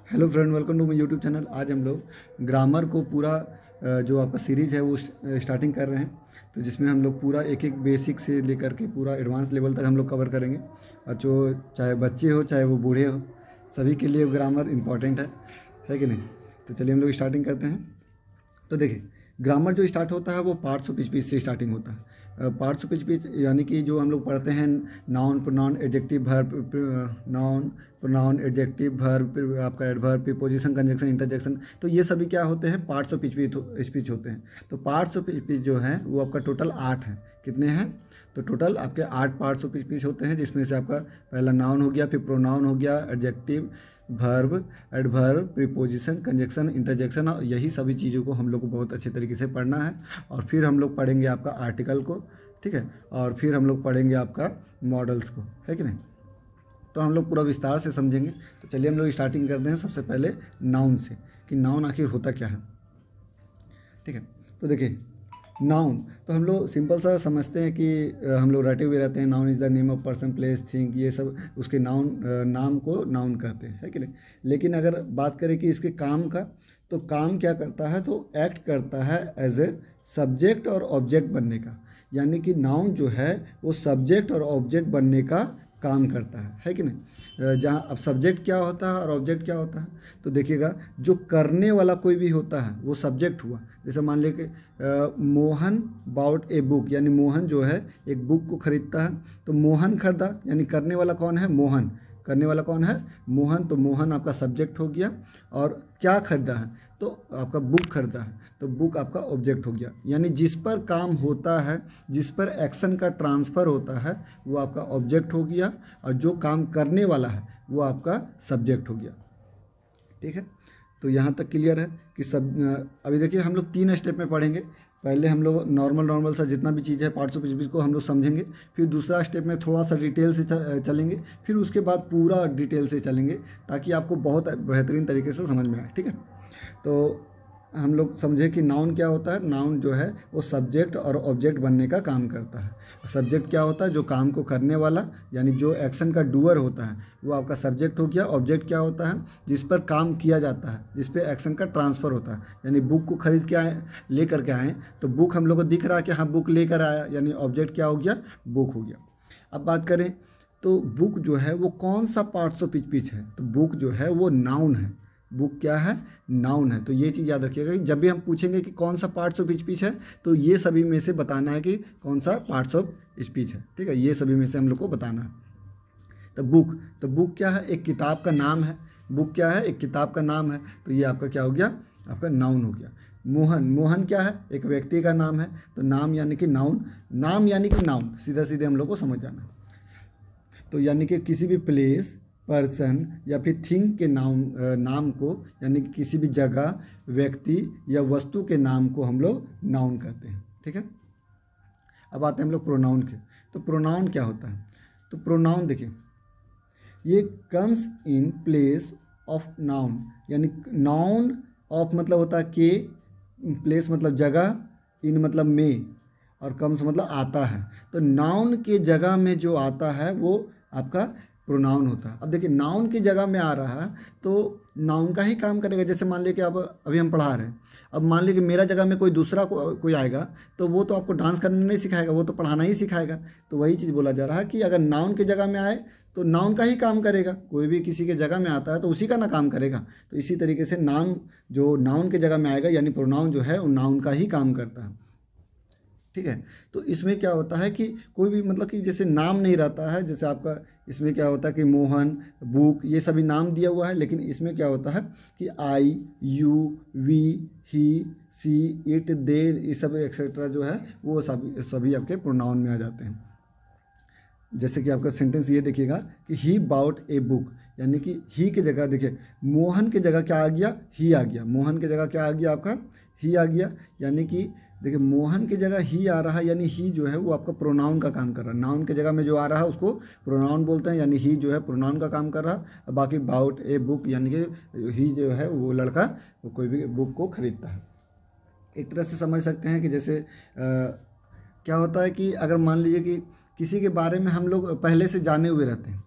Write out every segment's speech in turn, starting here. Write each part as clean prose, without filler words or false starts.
Hello friend, welcome to my YouTube channel. आज हम लोग ग्रामर को पूरा जो आपका सीरीज़ है वो स्टार्टिंग कर रहे हैं। तो जिसमें हम लोग पूरा एक एक बेसिक से लेकर के पूरा एडवांस लेवल तक हम लोग कवर करेंगे। और जो चाहे बच्चे हो चाहे वो बूढ़े हो, सभी के लिए ग्रामर इम्पॉर्टेंट है कि नहीं। तो चलिए हम लोग स्टार्टिंग करते हैं। तो देखिए, ग्रामर जो स्टार्ट होता है वो पार्ट्स ऑफ स्पीच से स्टार्टिंग होता है। पार्ट्स ऑफ स्पीच यानी कि जो हम लोग पढ़ते हैं noun, pronoun, adjective, verb, noun, pronoun, adjective, verb, आपका एडवर्ब, प्रीपोजिशन, कंजंक्शन, इंटरजेक्शन। तो ये सभी क्या होते हैं? पार्ट्स ऑफ स्पीच होते हैं। तो पार्ट्स ऑफ स्पीच जो है वो आपका टोटल 8 हैं। कितने हैं? तो टोटल आपके 8 पार्ट्स ऑफ स्पीच होते हैं, जिसमें से आपका पहला नाउन हो गया, फिर प्रोनाउन हो गया, adjective, verb, adverb, preposition, conjunction, interjection. और यही सभी चीज़ों को हम लोग को बहुत अच्छे तरीके से पढ़ना है। और फिर हम लोग पढ़ेंगे आपका आर्टिकल को, ठीक है। और फिर हम लोग पढ़ेंगे आपका मॉडल्स को, है कि नहीं। तो हम लोग पूरा विस्तार से समझेंगे। तो चलिए हम लोग स्टार्टिंग करते हैं सबसे पहले नाउन से, कि नाउन आखिर होता क्या है, ठीक है। तो देखिए, नाउन तो हम लोग सिंपल सा समझते हैं कि हम लोग रटे हुए रहते हैं। Noun is the name of person, place, thing, ये सब उसके नाम को नाउन कहते हैं, है कि नहीं। लेकिन अगर बात करें कि इसके काम का, तो काम क्या करता है? तो एक्ट करता है एज ए सब्जेक्ट और ऑब्जेक्ट बनने का। यानी कि नाउन जो है वो सब्जेक्ट और ऑब्जेक्ट बनने का काम करता है कि नहीं। जहाँ अब सब्जेक्ट क्या होता है और ऑब्जेक्ट क्या होता है, तो देखिएगा, जो करने वाला कोई भी होता है वो सब्जेक्ट हुआ। जैसे मान लीजिए कि मोहन बाउट ए बुक, यानी मोहन जो है एक बुक को खरीदता है। तो मोहन खरीदा, यानी करने वाला कौन है? मोहन। करने वाला कौन है? मोहन। तो मोहन आपका सब्जेक्ट हो गया। और क्या खरीदा है? तो आपका बुक खरीदा है, तो बुक आपका ऑब्जेक्ट हो गया। यानी जिस पर काम होता है, जिस पर एक्शन का ट्रांसफ़र होता है, वो आपका ऑब्जेक्ट हो गया। और जो काम करने वाला है वो आपका सब्जेक्ट हो गया, ठीक है। तो यहाँ तक क्लियर है कि अभी देखिए, हम लोग 3 स्टेप में पढ़ेंगे। पहले हम लोग नॉर्मल सा जितना भी चीज़ है पार्ट्स ऑफ स्पीच को हम लोग समझेंगे। फिर दूसरा स्टेप में थोड़ा सा डिटेल से चलेंगे। फिर उसके बाद पूरा डिटेल से चलेंगे, ताकि आपको बहुत बेहतरीन तरीके से समझ में आए, ठीक है। तो हम लोग समझे कि नाउन क्या होता है। नाउन जो है वो सब्जेक्ट और ऑब्जेक्ट बनने का काम करता है। सब्जेक्ट क्या होता है? जो काम को करने वाला, यानी जो एक्शन का डूअर होता है वो आपका सब्जेक्ट हो गया। ऑब्जेक्ट क्या होता है? जिस पर काम किया जाता है, जिस पे एक्शन का ट्रांसफ़र होता है। यानी बुक को खरीद के आए, ले करके आए, तो बुक हम लोग को दिख रहा है कि हाँ बुक लेकर आया, यानी ऑब्जेक्ट क्या हो गया? बुक हो गया। अब बात करें तो बुक जो है वो कौन सा पार्ट्स ऑफ स्पीच है? तो बुक जो है वो नाउन है। बुक क्या है? नाउन है। तो ये चीज़ याद रखिएगा कि जब भी हम पूछेंगे कि कौन सा पार्ट्स ऑफ स्पीच है, तो ये सभी में से बताना है कि कौन सा पार्ट्स ऑफ स्पीच है, ठीक है। ये सभी में से हम लोग को बताना है। तो बुक क्या है? एक किताब का नाम है। बुक क्या है? एक किताब का नाम है। तो ये आपका क्या हो गया? आपका नाउन हो गया। मोहन क्या है? एक व्यक्ति का नाम है। तो नाम यानी कि नाउन, नाम यानी कि नाउन, सीधा सीधे हम लोग को समझ जाना। तो यानी कि किसी भी प्लेस, पर्सन या फिर थिंग के नाम को, यानी कि किसी भी जगह, व्यक्ति या वस्तु के नाम को हम लोग नाउन कहते हैं, ठीक है। अब आते हैं हम लोग प्रोनाउन के। तो प्रोनाउन क्या होता है? तो प्रोनाउन देखिए, ये comes in place of noun. यानी नाउन ऑफ मतलब होता है के, प्लेस मतलब जगह, इन मतलब में, और कम्स मतलब आता है। तो नाउन के जगह में जो आता है वो आपका प्रोनाउन होता है। अब देखिए, नाउन की जगह में आ रहा है तो नाउन का ही काम करेगा। जैसे मान लीजिए कि अब अभी हम पढ़ा रहे हैं, अब मान लीजिए कि मेरा जगह में कोई दूसरा कोई आएगा, तो वो तो आपको डांस करना नहीं सिखाएगा, वो तो पढ़ाना ही सिखाएगा। तो वही चीज़ बोला जा रहा है कि अगर नाउन की जगह में आए तो नाउन का ही काम करेगा। कोई भी किसी के जगह में आता है तो उसी का ना काम करेगा। तो इसी तरीके से नाउन जो नाउन के जगह में आएगा, यानी प्रोनाउन जो है वो नाउन का ही काम करता है, ठीक है। तो इसमें क्या होता है कि कोई भी मतलब कि जैसे नाम नहीं रहता है। जैसे आपका इसमें क्या होता है कि मोहन, बुक, ये सभी नाम दिया हुआ है। लेकिन इसमें क्या होता है कि I, you, we, he, she, it, they, ये सब एक्सेट्रा जो है वो सभी आपके प्रोनाउन में आ जाते हैं। जैसे कि आपका सेंटेंस ये देखिएगा कि ही बाउट ए बुक, यानी कि ही की जगह देखिए, मोहन की जगह क्या आ गया? ही आ गया। मोहन की जगह क्या आ गया? आपका ही आ गया। यानी कि देखिए, मोहन की जगह ही आ रहा है, यानी ही जो है वो आपका प्रोनाउन का काम कर रहा है। नाउन की जगह में जो आ रहा है उसको प्रोनाउन बोलते हैं, यानी ही जो है प्रोनाउन का काम कर रहा है। बाकी बाउट ए बुक, यानी कि ही जो है वो लड़का वो कोई भी बुक को खरीदता है। एक तरह से समझ सकते हैं कि जैसे क्या होता है कि अगर मान लीजिए कि किसी के बारे में हम लोग पहले से जाने हुए रहते हैं,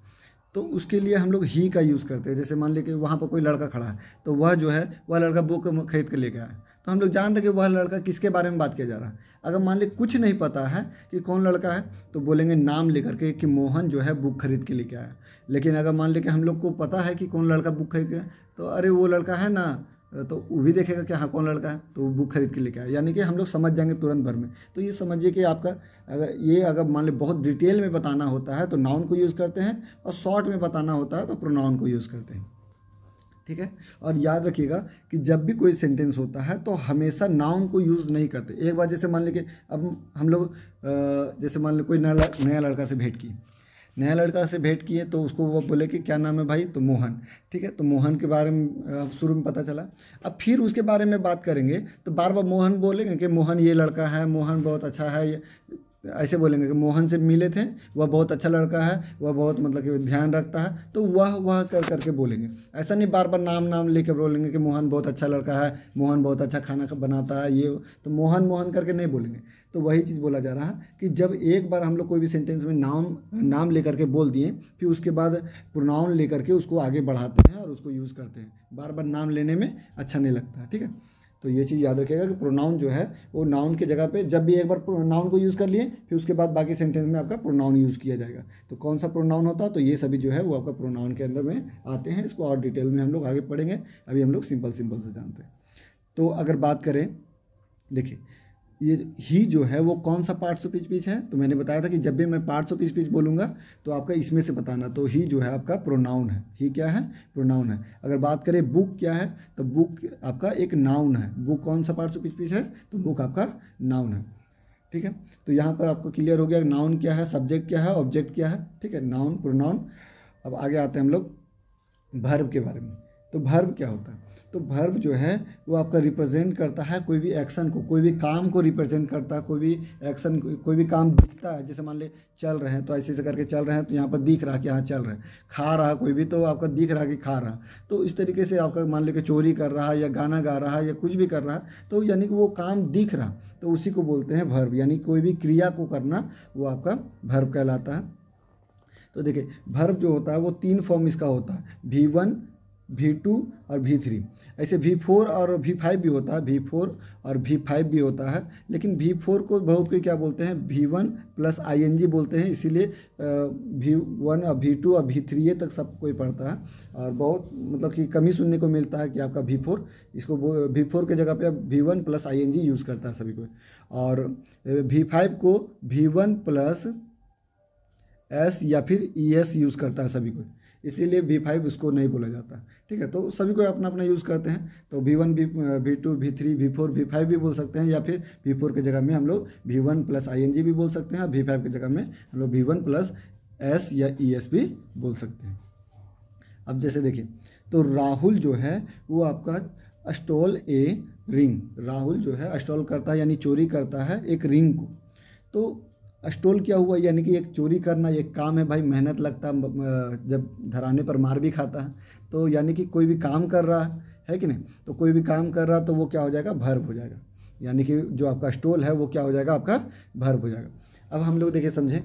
तो उसके लिए हम लोग ही का यूज़ करते हैं। जैसे मान लीजिए कि वहाँ पर कोई लड़का खड़ा है, तो वह जो है वह लड़का बुक खरीद के लेके आया, तो हम लोग जान रहे कि वह लड़का किसके बारे में बात किया जा रहा है। अगर मान लीजिए कुछ नहीं पता है कि कौन लड़का है, तो बोलेंगे नाम लेकर के कि मोहन जो है बुक खरीद के लेके आया। लेकिन अगर मान लीजिए कि हम लोग को पता है कि कौन लड़का बुक खरीद के, तो अरे वो लड़का है ना, तो वो भी देखेगा कि हाँ कौन लड़का है, तो वो बुक खरीद के लेके आया, यानी कि हम लोग समझ जाएंगे तुरंत भर में। तो ये समझिए कि आपका अगर मान ली बहुत डिटेल में बताना होता है तो नाउन को यूज़ करते हैं, और शॉर्ट में बताना होता है तो प्रोनाउन को यूज़ करते हैं। ठीक है, और याद रखिएगा कि जब भी कोई सेंटेंस होता है तो हमेशा नाउन को यूज़ नहीं करते। एक बार जैसे मान लीजिए अब हम लोग जैसे मान लो कोई नया लड़का से भेंट की, नया लड़का से भेंट किए, तो उसको वो बोले कि क्या नाम है भाई, तो मोहन। ठीक है, तो मोहन के बारे में शुरू में पता चला। अब फिर उसके बारे में बात करेंगे तो बार बार मोहन बोलेंगे कि मोहन ये लड़का है, मोहन बहुत अच्छा है, ये ऐसे बोलेंगे कि मोहन से मिले थे, वह बहुत अच्छा लड़का है, वह बहुत मतलब कि ध्यान रखता है, तो वह कर करके बोलेंगे। ऐसा नहीं बार बार नाम लेकर बोलेंगे कि मोहन बहुत अच्छा लड़का है, मोहन बहुत अच्छा खाना बनाता है, ये तो मोहन मोहन करके नहीं बोलेंगे। तो वही चीज़ बोला जा रहा है कि जब एक बार हम लोग कोई भी सेंटेंस में नाम लेकर के बोल दिए, फिर उसके बाद प्रोनाउन लेकर के उसको आगे बढ़ाते हैं और उसको यूज़ करते हैं। बार बार नाम लेने में अच्छा नहीं लगता। ठीक है, तो ये चीज़ याद रखिएगा कि प्रोनाउन जो है वो नाउन के जगह पे जब भी एक बार नाउन को यूज़ कर लिए, फिर उसके बाद बाकी सेंटेंस में आपका प्रोनाउन यूज़ किया जाएगा। तो कौन सा प्रोनाउन होता है, तो ये सभी जो है वो आपका प्रोनाउन के अंदर में आते हैं। इसको और डिटेल में हम लोग आगे पढ़ेंगे, अभी हम लोग सिंपल से जानते हैं। तो अगर बात करें, देखिए ये ही जो है वो कौन सा पार्ट्स ऑफ स्पीच है, तो मैंने बताया था कि जब भी मैं पार्ट्स ऑफ स्पीच बोलूँगा तो आपका इसमें से बताना। तो ही जो है आपका प्रोनाउन है, ही क्या है, प्रोनाउन है। अगर बात करें बुक क्या है, तो बुक आपका एक नाउन है। बुक कौन सा पार्ट्स ऑफ स्पीच है, तो बुक आपका नाउन है। ठीक है, तो यहाँ पर आपको क्लियर हो गया नाउन क्या है, सब्जेक्ट क्या है, ऑब्जेक्ट क्या है। ठीक है, नाउन प्रोनाउन। अब आगे आते हैं हम लोग वर्ब के बारे में। तो वर्ब क्या होता है, तो वर्ब जो है वो आपका रिप्रेजेंट करता है कोई भी एक्शन को, कोई भी काम को रिप्रेजेंट करता है। कोई भी एक्शन, कोई भी काम दिखता है, जैसे मान ले चल रहे हैं तो ऐसे ऐसे करके चल रहे हैं, तो यहाँ पर दिख रहा है कि हाँ चल रहे हैं। खा रहा कोई भी, तो आपका दिख रहा है कि खा रहा। तो इस तरीके से आपका मान ले कि चोरी कर रहा है या गाना गा रहा है या कुछ भी कर रहा है, तो यानी कि वो काम दिख रहा, तो उसी को बोलते हैं वर्ब। यानी कोई भी क्रिया को करना वो आपका वर्ब कहलाता है। तो देखिए वर्ब जो होता है वो 3 फॉर्म इसका होता है, V1, V2 और V3। ऐसे V4 और V5 भी होता है, V4 और V5 भी होता है। लेकिन V4 को बहुत कोई क्या बोलते हैं, V1 प्लस ING बोलते हैं, इसीलिए V1 और V2 और V3 तक सब कोई पढ़ता है। और बहुत मतलब कि कम ही सुनने को मिलता है कि आपका V4, इसको V4 के जगह पे V1 प्लस ING यूज़ करता है सभी को। और V5 को V1 प्लस S या फिर ES यूज़ करता है सभी को, इसीलिए V5 उसको नहीं बोला जाता। ठीक है, तो सभी को अपना अपना यूज़ करते हैं। तो V1 V2 V3 V4 V5 भी बोल सकते हैं, या फिर V4 के जगह में हम लोग V1 प्लस ING भी बोल सकते हैं, और V5 की जगह में हम लोग V1 प्लस S या ES भी बोल सकते हैं। अब जैसे देखिए, तो राहुल जो है वो आपका स्टॉल ए रिंग, राहुल जो है स्टॉल करता है यानी चोरी करता है एक रिंग को। तो स्टोल क्या हुआ, यानी कि एक चोरी करना एक काम है भाई, मेहनत लगता है, जब धराने पर मार भी खाता है। तो यानी कि कोई भी काम कर रहा है कि नहीं, तो कोई भी काम कर रहा तो वो क्या हो जाएगा, वर्ब हो जाएगा। यानी कि जो आपका स्टोल है वो क्या हो जाएगा, आपका वर्ब हो जाएगा। अब हम लोग देखिए समझें,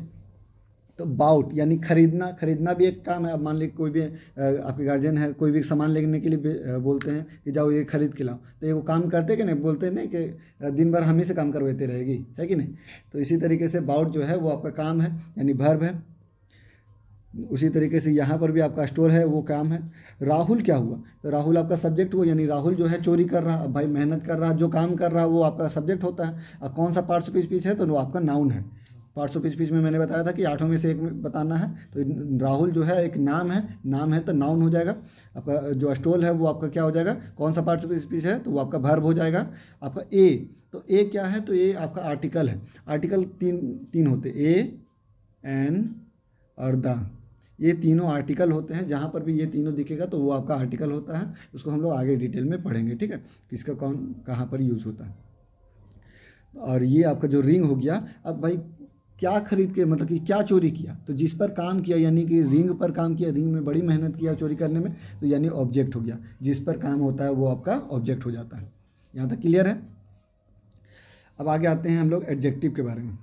तो बाउट यानी खरीदना, खरीदना भी एक काम है। अब मान लीजिए कोई भी आपके गार्जियन है, कोई भी सामान लेने के लिए बोलते हैं कि जाओ ये खरीद के लाओ, तो ये वो काम करते कि नहीं, बोलते नहीं कि दिन भर हम ही से काम करवाते रहेगी, है कि नहीं। तो इसी तरीके से बाउट जो है वो आपका काम है, यानी वर्ब है। उसी तरीके से यहाँ पर भी आपका स्टोर है वो काम है। राहुल क्या हुआ, तो राहुल आपका सब्जेक्ट हुआ, यानी राहुल जो है चोरी कर रहा, अब भाई मेहनत कर रहा, जो काम कर रहा वो आपका सब्जेक्ट होता है। और कौन सा पार्ट्स ऑफ स्पीच है, तो वो आपका नाउन है। पार्ट्स ऑफ स्पीच में मैंने बताया था कि 8 में से एक बताना है। तो राहुल जो है एक नाम है, नाम है तो नाउन हो जाएगा। आपका जो स्टोल है वो आपका क्या हो जाएगा, कौन सा पार्ट्स ऑफ स्पीच है, तो वो आपका वर्ब हो जाएगा। आपका ए, तो ए क्या है, तो ए आपका आर्टिकल है। आर्टिकल तीन होते, ए, एन और द, ये तीनों आर्टिकल होते हैं। जहाँ पर भी ये तीनों दिखेगा तो वो आपका आर्टिकल होता है। उसको हम लोग आगे डिटेल में पढ़ेंगे, ठीक है, किसका कौन कहाँ पर यूज़ होता है। और ये आपका जो रिंग हो गया। अब भाई क्या खरीद के, मतलब कि क्या चोरी किया, तो जिस पर काम किया, यानी कि रिंग पर काम किया, रिंग में बड़ी मेहनत किया चोरी करने में, तो यानी ऑब्जेक्ट हो गया। जिस पर काम होता है वो आपका ऑब्जेक्ट हो जाता है। यहाँ तक क्लियर है। अब आगे आते हैं हम लोग एडजेक्टिव के बारे में।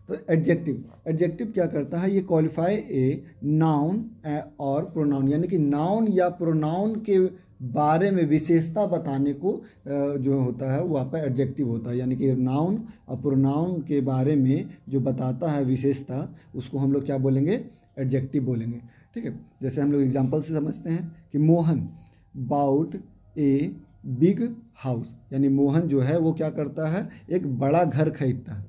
तो एडजेक्टिव, एडजेक्टिव क्या करता है, ये क्वालिफाई ए नाउन और प्रोनाउन, यानी कि नाउन या प्रोनाउन के बारे में विशेषता बताने को जो होता है वो आपका एडजेक्टिव होता है। यानी कि नाउन और प्रोनाउन के बारे में जो बताता है विशेषता, उसको हम लोग क्या बोलेंगे, एडजेक्टिव बोलेंगे। ठीक है, जैसे हम लोग एग्जांपल से समझते हैं कि Mohan bought a big house, यानी मोहन जो है वो क्या करता है, एक बड़ा घर खरीदता है।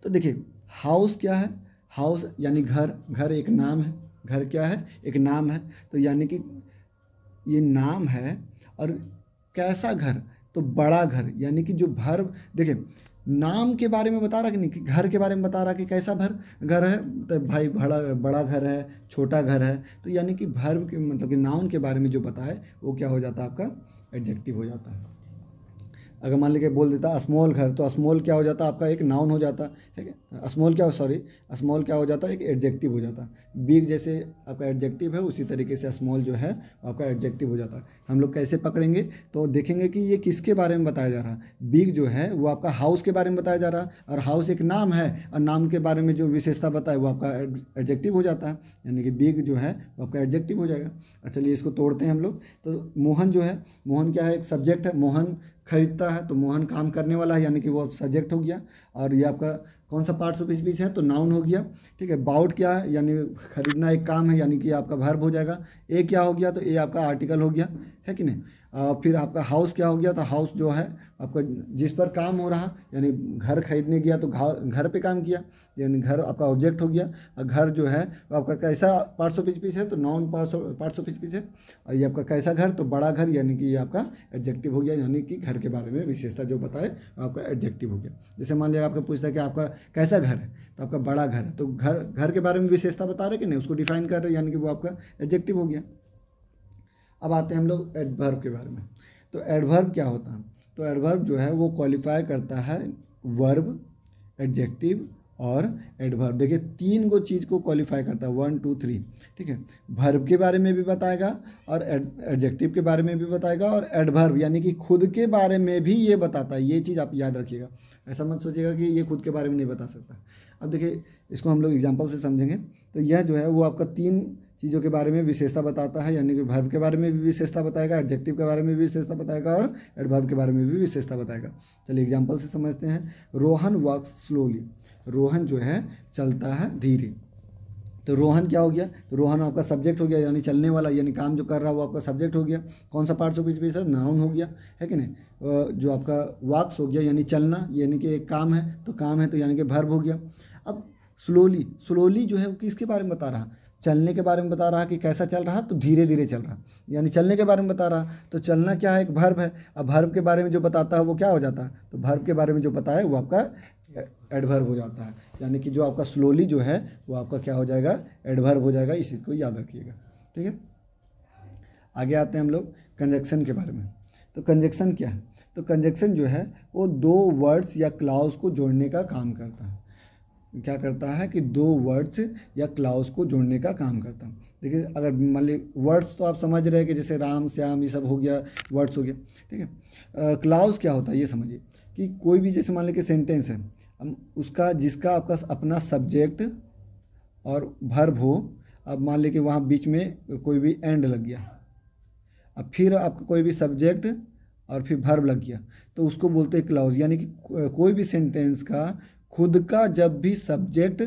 तो देखिए हाउस क्या है, हाउस यानी घर, घर एक नाम है, घर क्या है, एक नाम है। तो यानी कि ये नाम है, और कैसा घर, तो बड़ा घर, यानी कि जो भर, देखिए नाम के बारे में बता रहा कि नहीं, कि घर के बारे में बता रहा कि कैसा घर है, तो भाई बड़ा घर है, छोटा घर है। तो यानी कि भर के मतलब कि नाउन के बारे में जो बताए वो क्या हो जाता है, आपका एडजेक्टिव हो जाता है। अगर मान लीजिए बोल देता स्मॉल घर, तो स्मॉल क्या हो जाता है, आपका एक नाउन हो जाता है। स्मॉल क्या स्मॉल क्या हो जाता है, एक एडजेक्टिव हो जाता है। बिग जैसे आपका एडजेक्टिव है, उसी तरीके से स्मॉल जो है आपका एडजेक्टिव हो जाता है। हम लोग कैसे पकड़ेंगे, तो देखेंगे कि ये किसके बारे में बताया जा रहा है। बिग जो है वो आपका हाउस के बारे में बताया जा रहा है, और हाउस एक नाम है, और नाम के बारे में जो विशेषता बताए वो आपका एडजेक्टिव हो जाता है। यानी कि बिग जो है वो आपका एडजेक्टिव हो जाएगा। चलिए इसको तोड़ते हैं हम लोग। तो मोहन जो है, मोहन क्या है, एक सब्जेक्ट है, मोहन खरीदता है, तो मोहन काम करने वाला है, यानी कि वो अब सब्जेक्ट हो गया। और ये आपका कौन सा पार्ट्स ऑफ स्पीच है, तो नाउन हो गया। ठीक है, बाउट क्या है, यानी खरीदना एक काम है, यानी कि आपका वर्ब हो जाएगा। ए क्या हो गया, तो ए आपका आर्टिकल हो गया, है कि नहीं। फिर आपका हाउस क्या हो गया, तो हाउस जो है आपका जिस पर काम हो रहा, यानी घर खरीदने गया तो घर पे काम किया, यानी घर आपका ऑब्जेक्ट हो गया। और घर जो है वो आपका कैसा पार्ट्स ऑफ स्पीच है, तो नाउन पार्ट्स ऑफ स्पीच है। और ये आपका कैसा घर, तो बड़ा घर, यानी कि ये आपका एडजेक्टिव हो गया, यानी कि घर के बारे में विशेषता जो बताए आपका एडजेक्टिव हो गया। जैसे मान लिया आपका पूछता है कि आपका कैसा घर है, तो आपका बड़ा घर है, तो घर के बारे में विशेषता बता रहे कि नहीं, उसको डिफाइन कर रहे, यानी कि वो आपका एडजेक्टिव हो गया। अब आते हैं हम लोग एडवर्ब के बारे में। तो एडवर्ब क्या होता है, तो एडवर्ब जो है वो क्वालिफाई करता है वर्ब, एडजेक्टिव और एडवर्ब। देखिए 3 गो चीज़ को क्वालिफाई करता है, 1 2 3। ठीक है, वर्ब के बारे में भी बताएगा, और एडजेक्टिव के बारे में भी बताएगा, और एडवर्ब यानी कि खुद के बारे में भी ये बताता है। ये चीज़ आप याद रखिएगा, ऐसा मत सोचिएगा कि ये खुद के बारे में नहीं बता सकता। अब देखिए इसको हम लोग एग्जाम्पल से समझेंगे। तो यह जो है वो आपका 3 चीज़ों के बारे में विशेषता बताता है, यानी कि वर्ब के बारे में भी विशेषता बताएगा, एडजेक्टिव के बारे में भी विशेषता बताएगा, और एडवर्ब के बारे में भी विशेषता बताएगा। चलिए एग्जाम्पल से समझते हैं। रोहन वॉक्स स्लोली, रोहन जो है चलता है धीरे। तो रोहन क्या हो गया, तो रोहन आपका सब्जेक्ट हो गया, यानी चलने वाला, यानी काम जो कर रहा है वो आपका सब्जेक्ट हो गया। कौन सा पार्ट्स ऑफ स्पीच है, नाउन हो गया, है कि नहीं। जो आपका वॉक्स हो गया यानी चलना, यानी कि एक काम है, तो काम है तो यानी कि वर्ब हो गया। अब स्लोली, स्लोली जो है वो किसके बारे में बता रहा, चलने के बारे में बता रहा कि कैसा चल रहा, तो धीरे धीरे चल रहा, यानी चलने के बारे में बता रहा। तो चलना क्या है, एक वर्ब है। अब वर्ब के बारे में जो बताता है वो क्या हो जाता है, तो वर्ब के बारे में जो बताया वो आपका एडवर्ब हो जाता है। यानी कि जो आपका स्लोली जो है वो आपका क्या हो जाएगा, एडवर्ब हो जाएगा। इस चीज़ को याद रखिएगा। ठीक है, आगे आते हैं हम लोग कंजक्शन के बारे में। तो कंजक्शन क्या है, तो कंजक्शन जो है वो 2 वर्ड्स या क्लाउज को जोड़ने का काम करता है। क्या करता है कि 2 वर्ड्स या क्लाउज को जोड़ने का काम करता है। देखिए अगर मान ली वर्ड्स तो आप समझ रहे हैं कि जैसे राम श्याम ये सब हो गया, वर्ड्स हो गया। ठीक है, क्लाउज क्या होता है ये समझिए, कि कोई भी जैसे मान ली कि सेंटेंस है, उसका जिसका आपका अपना सब्जेक्ट और वर्ब हो। अब मान ली कि वहाँ बीच में कोई भी एंड लग गया, अब फिर आपका कोई भी सब्जेक्ट और फिर वर्ब लग गया, तो उसको बोलते हैं क्लाउज। यानी कि कोई भी सेंटेंस का खुद का जब भी सब्जेक्ट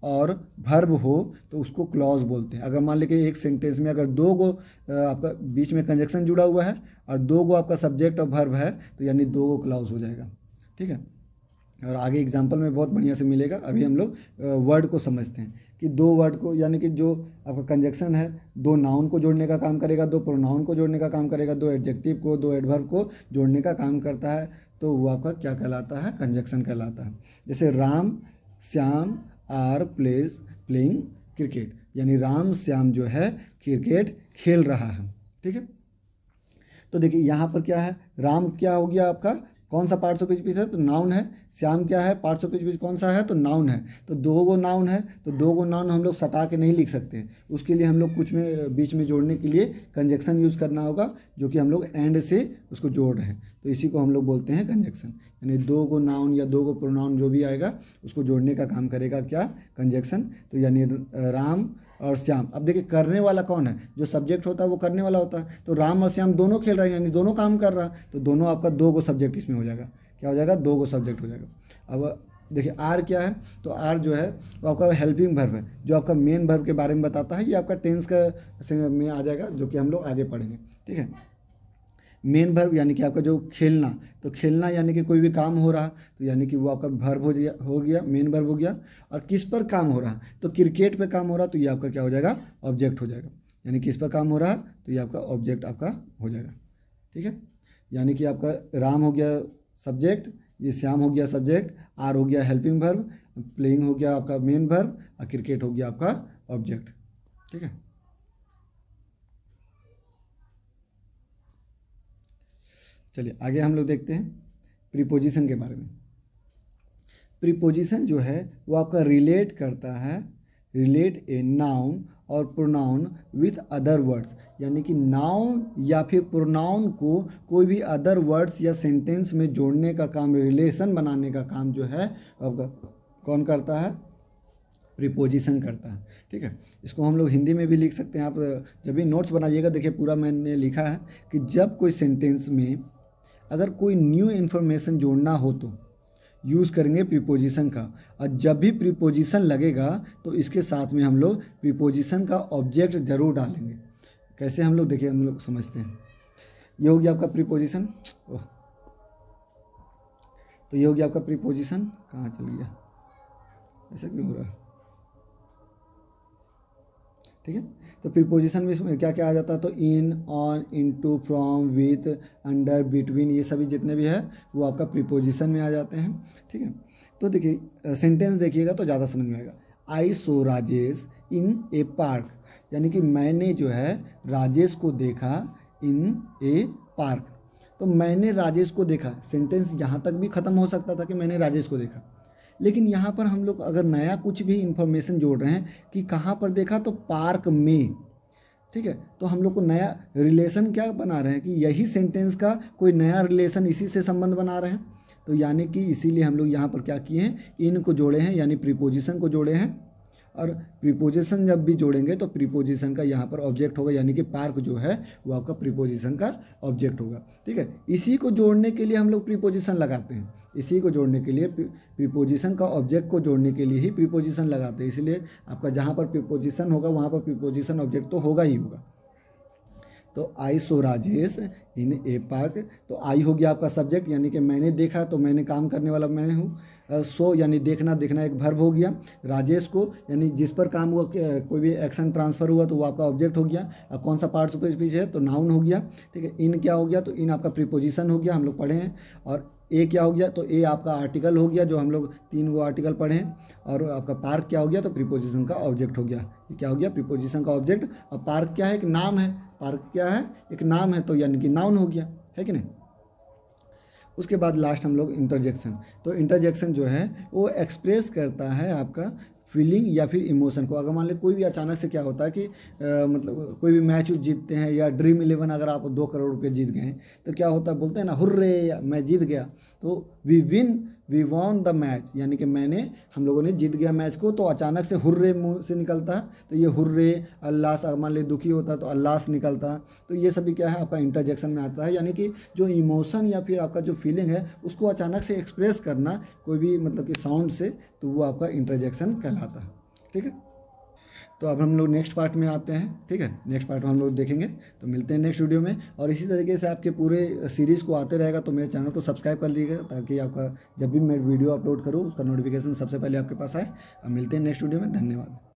और वर्ब हो तो उसको क्लॉज बोलते हैं। अगर मान लीजिए एक सेंटेंस में अगर 2 गो आपका बीच में कंजक्शन जुड़ा हुआ है और 2 गो आपका सब्जेक्ट और वर्ब है, तो यानी 2 गो क्लॉज हो जाएगा। ठीक है, और आगे एग्जांपल में बहुत बढ़िया से मिलेगा। अभी हम लोग वर्ड को समझते हैं कि 2 वर्ड को, यानी कि जो आपका कंजक्शन है 2 नाउन को जोड़ने का काम करेगा, 2 प्रोनाउन को जोड़ने का काम करेगा, 2 एडजेक्टिव को, 2 एडवर्ब को जोड़ने का काम करता है, तो वो आपका क्या कहलाता है, कंजक्शन कहलाता है। जैसे Ram Shyam are playing cricket, यानी राम श्याम जो है क्रिकेट खेल रहा है। ठीक है, तो देखिए यहाँ पर क्या है, राम क्या हो गया आपका कौन सा पार्ट्स ऑफ स्पीच है तो नाउन है। श्याम क्या है, पार्ट्स ऑफ स्पीच कौन सा है तो नाउन है। तो दो गो नाउन है, तो दो गो नाउन हम लोग सटा के नहीं लिख सकते, उसके लिए हम लोग कुछ में बीच में जोड़ने के लिए कंजक्शन यूज़ करना होगा, जो कि हम लोग एंड से उसको जोड़ रहे हैं, तो इसी को हम लोग बोलते हैं कंजक्शन। यानी दो गो नाउन या दो गो प्रोनाउन जो भी आएगा उसको जोड़ने का काम करेगा क्या, कंजक्शन। तो यानी राम और श्याम। अब देखिए करने वाला कौन है, जो सब्जेक्ट होता है वो करने वाला होता है। तो राम और श्याम दोनों खेल रहे हैं, यानी दोनों काम कर रहा है, तो दोनों आपका दो गो सब्जेक्ट इसमें हो जाएगा। क्या हो जाएगा, दो गो सब्जेक्ट हो जाएगा। अब देखिए आर क्या है, तो आर जो है वो आपका हेल्पिंग वर्ब है, जो आपका मेन वर्ब के बारे में बताता है। ये आपका टेंस का में आ जाएगा, जो कि हम लोग आगे पढ़ेंगे। ठीक है, मेन वर्ब यानी कि आपका जो खेलना, तो खेलना यानी कि कोई भी काम हो रहा, तो यानी कि वो आपका वर्ब हो गया, मेन वर्ब हो गया। और किस पर काम हो रहा, तो क्रिकेट पे काम हो रहा, तो ये आपका क्या हो जाएगा, ऑब्जेक्ट हो जाएगा। यानी किस पर काम हो रहा, तो ये आपका ऑब्जेक्ट आपका हो जाएगा। ठीक है, यानी कि आपका राम हो गया सब्जेक्ट, ये श्याम हो गया सब्जेक्ट, आर हो गया हेल्पिंग वर्ब, प्लेइंग हो गया आपका मेन वर्ब, और क्रिकेट हो गया आपका ऑब्जेक्ट। ठीक है, चलिए आगे हम लोग देखते हैं प्रीपोजिशन के बारे में। प्रीपोजिशन जो है वो आपका रिलेट करता है, रिलेट ए नाउन और प्रोनाउन विथ अदर वर्ड्स, यानी कि नाउन या फिर प्रोनाउन को कोई भी अदर वर्ड्स या सेंटेंस में जोड़ने का काम, रिलेशन बनाने का काम जो है आपका कौन करता है, प्रीपोजिशन करता है। ठीक है, इसको हम लोग हिंदी में भी लिख सकते हैं। आप जब भी नोट्स बनाइएगा, देखिए पूरा मैंने लिखा है कि जब कोई सेंटेंस में अगर कोई न्यू इन्फॉर्मेशन जोड़ना हो तो यूज़ करेंगे प्रीपोजिशन का, और जब भी प्रीपोजिशन लगेगा तो इसके साथ में हम लोग प्रीपोजिशन का ऑब्जेक्ट जरूर डालेंगे। कैसे हम लोग, देखिए हम लोग समझते हैं। ये हो गया आपका प्रीपोजिशन, तो ये हो गया आपका प्रीपोजिशन। कहाँ चल गया, ऐसा क्यों हो रहा है। ठीक है, तो प्रीपोजिशन में इसमें क्या क्या आ जाता है, तो in, on, into, from, with, under, between, ये सभी जितने भी है वो आपका प्रीपोजिशन में आ जाते हैं। ठीक है, तो देखिए सेंटेंस देखिएगा तो ज़्यादा समझ में आएगा। आई सो राजेश इन ए पार्क, यानी कि मैंने जो है राजेश को देखा इन ए पार्क। तो मैंने राजेश को देखा, सेंटेंस यहाँ तक भी ख़त्म हो सकता था कि मैंने राजेश को देखा, लेकिन यहाँ पर हम लोग अगर नया कुछ भी इन्फॉर्मेशन जोड़ रहे हैं कि कहाँ पर देखा, तो पार्क में। ठीक है, तो हम लोग को नया रिलेशन क्या बना रहे हैं कि यही सेंटेंस का कोई नया रिलेशन इसी से संबंध बना रहे हैं। तो यानी कि इसीलिए हम लोग यहाँ पर क्या किए हैं, इन को जोड़े हैं, यानी प्रीपोजिशन को जोड़े हैं। और प्रीपोजिशन जब भी जोड़ेंगे तो प्रीपोजिशन का यहाँ पर ऑब्जेक्ट होगा, यानी कि पार्क जो है वो आपका प्रीपोजिशन का ऑब्जेक्ट होगा। ठीक है, इसी को जोड़ने के लिए हम लोग प्रीपोजिशन लगाते हैं, इसी को जोड़ने के लिए प्रीपोजिशन का ऑब्जेक्ट को जोड़ने के लिए ही प्रीपोजिशन लगाते हैं। इसलिए आपका जहाँ पर प्रीपोजिशन होगा वहाँ पर प्रीपोजिशन ऑब्जेक्ट तो होगा ही होगा। तो आई सो राजेश इन ए पार्क, तो आई हो गया आपका सब्जेक्ट, यानी कि मैंने देखा, तो मैंने काम करने वाला मैं हूँ। सो यानी देखना, देखना एक वर्ब हो गया। राजेश को यानी जिस पर काम हुआ, कोई भी एक्शन ट्रांसफ़र हुआ तो वो आपका ऑब्जेक्ट हो गया। अब कौन सा पार्ट्स ऑफ स्पीच है, तो नाउन हो गया। ठीक है, इन क्या हो गया, तो इन आपका प्रीपोजिशन हो गया, हम लोग पढ़े हैं। और ए क्या हो गया, तो ए आपका आर्टिकल हो गया, जो हम लोग 3 गो आर्टिकल पढ़े हैं। और आपका पार्क क्या हो गया, तो प्रीपोजिशन का ऑब्जेक्ट हो गया। ये क्या हो गया, प्रीपोजिशन का ऑब्जेक्ट। और पार्क क्या है, एक नाम है, पार्क क्या है, एक नाम है, तो यानी कि नाउन हो गया, है कि नहीं। उसके बाद लास्ट हम लोग इंटरजेक्शन। तो इंटरजेक्शन जो है वो एक्सप्रेस करता है आपका फीलिंग या फिर इमोशन को। अगर मान ली कोई भी अचानक से क्या होता है कि मतलब कोई भी मैच जीतते हैं, या ड्रीम 11 अगर आप 2 करोड़ रुपये जीत गए हैं, तो क्या होता है, बोलते हैं ना हुर्रे मैं जीत गया, तो वी वॉन द मैच, यानी कि हम लोगों ने जीत गया मैच को। तो अचानक से हुर्रे मुंह से निकलता है, तो ये हुर्रे, अल्लाह, मान ली दुखी होता है तो अल्लाह निकलता है। तो ये सभी क्या है, आपका इंटरजेक्शन में आता है, यानी कि जो इमोशन या फिर आपका जो फीलिंग है उसको अचानक से एक्सप्रेस करना कोई भी मतलब कि साउंड से, तो वो आपका इंटरजेक्शन कहलाता है। ठीक है, तो अब हम लोग नेक्स्ट पार्ट में आते हैं। ठीक है, नेक्स्ट पार्ट में हम लोग देखेंगे, तो मिलते हैं नेक्स्ट वीडियो में। और इसी तरीके से आपके पूरे सीरीज़ को आते रहेगा, तो मेरे चैनल को सब्सक्राइब कर लीजिएगा, ताकि आपका जब भी मैं वीडियो अपलोड करूँ उसका नोटिफिकेशन सबसे पहले आपके पास आए। अब मिलते हैं नेक्स्ट वीडियो में, धन्यवाद।